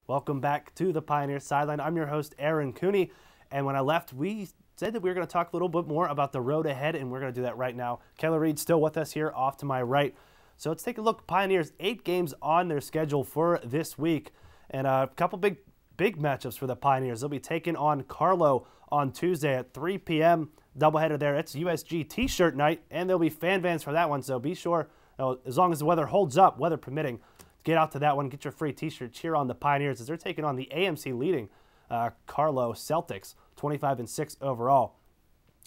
Welcome back to the Pioneers Sideline. I'm your host, Aaron Cooney, and when I left, we said that we were going to talk a little bit more about the road ahead, and we're going to do that right now. Kelly Reed's still with us here off to my right. So let's take a look. Pioneers, 8 games on their schedule for this week, and a couple big matchups for the Pioneers. They'll be taking on Carlo on Tuesday at 3 p.m. Doubleheader there. It's USG T-shirt night, and there'll be fan vans for that one, so be sure, as long as the weather holds up, weather permitting, get out to that one, get your free T-shirt, cheer on the Pioneers as they're taking on the AMC leading Carlo Celtics, 25-6 overall.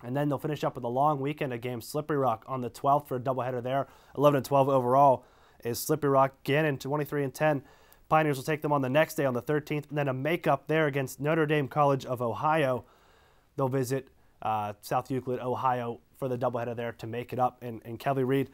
And then they'll finish up with a long weekend of games. Slippery Rock on the 12th for a doubleheader there. 11-12 overall is Slippery Rock. Gannon, 23-10. Pioneers will take them on the next day on the 13th. And then a makeup there against Notre Dame College of Ohio. They'll visit South Euclid, Ohio for the doubleheader there to make it up. And Kelly Reed,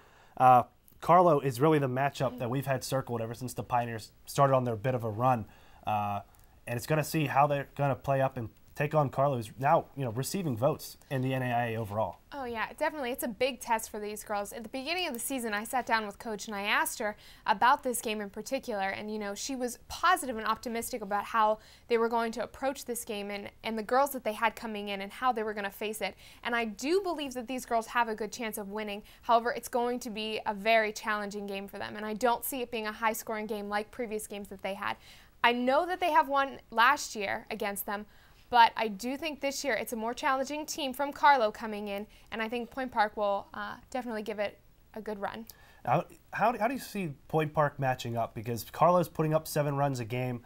Carlo is really the matchup that we've had circled ever since the Pioneers started on their bit of a run. And it's going to see how they're going to play up and take on Carlo, who's now receiving votes in the NAIA overall. Oh yeah, definitely. It's a big test for these girls. At the beginning of the season, I sat down with Coach and I asked her about this game in particular, and she was positive and optimistic about how they were going to approach this game and the girls that they had coming in and how they were going to face it. And I do believe that these girls have a good chance of winning. However, it's going to be a very challenging game for them, and I don't see it being a high-scoring game like previous games that they had. I know that they have won last year against them, but I do think this year it's a more challenging team from Carlo coming in, and I think Point Park will definitely give it a good run. How do you see Point Park matching up? Because Carlo's putting up 7 runs a game.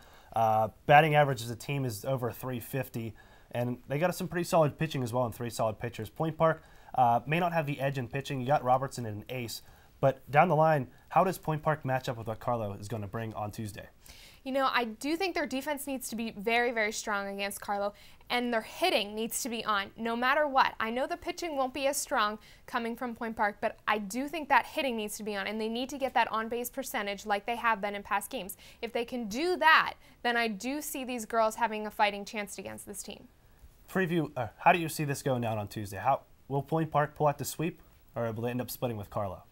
Batting average as a team is over 350, and they got some pretty solid pitching as well and 3 solid pitchers. Point Park may not have the edge in pitching. You got Robertson and an ace. But down the line, how does Point Park match up with what Carlo is going to bring on Tuesday? I do think their defense needs to be very, very strong against Carlo, and their hitting needs to be on, no matter what. I know the pitching won't be as strong coming from Point Park, but I do think that hitting needs to be on, and they need to get that on-base percentage like they have been in past games. If they can do that, then I do see these girls having a fighting chance against this team. Preview, how do you see this going down on Tuesday? Will Point Park pull out the sweep, or will they end up splitting with Carlo?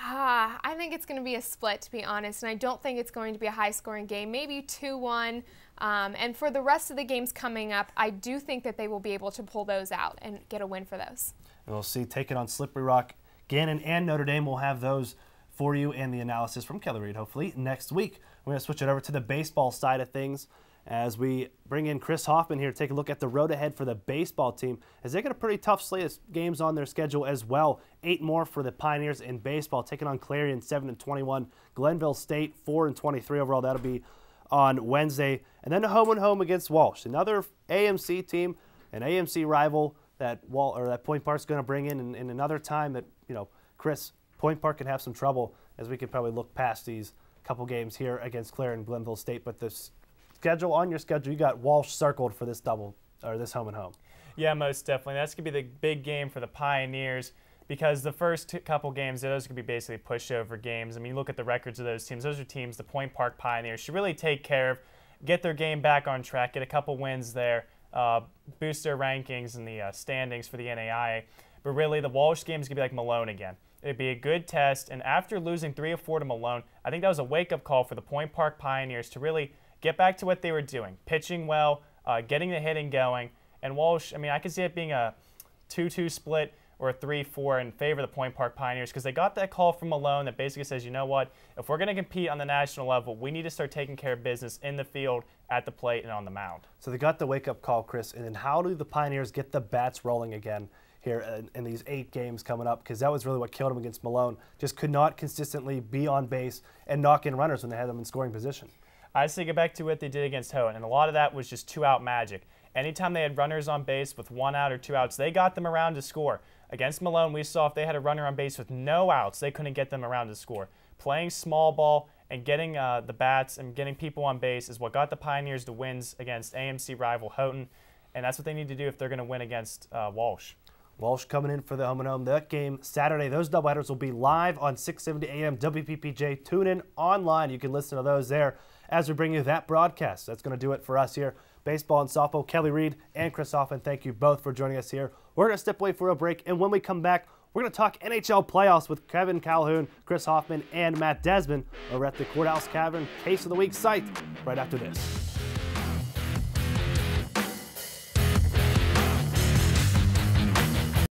I think it's going to be a split, to be honest, and I don't think it's going to be a high-scoring game, maybe 2-1. And for the rest of the games coming up, I do think that they will be able to pull those out and get a win for those. And we'll see, taking on Slippery Rock, Gannon and Notre Dame will have those for you and the analysis from Kelly Reed, hopefully, next week. We're going to switch it over to the baseball side of things as we bring in Chris Hoffman here to take a look at the road ahead for the baseball team, as they got a pretty tough slate of games on their schedule as well. 8 more for the Pioneers in baseball, taking on Clarion 7-21, Glenville State 4-23 overall. That'll be on Wednesday, and then a home against Walsh, another AMC team, an AMC rival that Point Park's going to bring in another time that Chris, Point Park can have some trouble, as we can probably look past these couple games here against Clarion and Glenville State, but this on your schedule, you got Walsh circled for this this home and home. Yeah, most definitely. That's going to be the big game for the Pioneers, because the first couple games, those could be basically pushover games. I mean, look at the records of those teams. Those are teams the Point Park Pioneers should really take care of, get their game back on track, get a couple wins there, boost their rankings in the standings for the NAIA. But really, the Walsh game is going to be like Malone again. It'd be a good test, and after losing 3 of 4 to Malone, I think that was a wake-up call for the Point Park Pioneers to really get back to what they were doing, pitching well, getting the hitting going. And Walsh, I mean, I could see it being a 2-2 split or a 3-4 in favor of the Point Park Pioneers, because they got that call from Malone that basically says, you know what, if we're going to compete on the national level, we need to start taking care of business in the field, at the plate, and on the mound. So they got the wake-up call, Chris, and then how do the Pioneers get the bats rolling again here in these 8 games coming up? Because that was really what killed them against Malone. Just could not consistently be on base and knock in runners when they had them in scoring position. I say go back to what they did against Houghton, and a lot of that was just 2-out magic. Anytime they had runners on base with 1 out or 2 outs, they got them around to score. Against Malone, we saw if they had a runner on base with no outs, they couldn't get them around to score. Playing small ball and getting the bats and getting people on base is what got the Pioneers the wins against AMC rival Houghton, and that's what they need to do if they're going to win against Walsh. Walsh coming in for the home and home. That game Saturday, those doubleheaders will be live on 6:70 a.m. WPPJ. Tune in online. You can listen to those there as we bring you that broadcast. That's going to do it for us here. Baseball and softball, Kelly Reed and Chris Hoffman, thank you both for joining us here. We're going to step away for a break, and when we come back, We're going to talk NHL playoffs with Kevin Calhoun, Chris Hoffman, and Matt Desmond over at the Courthouse Cavern Case of the Week site right after this.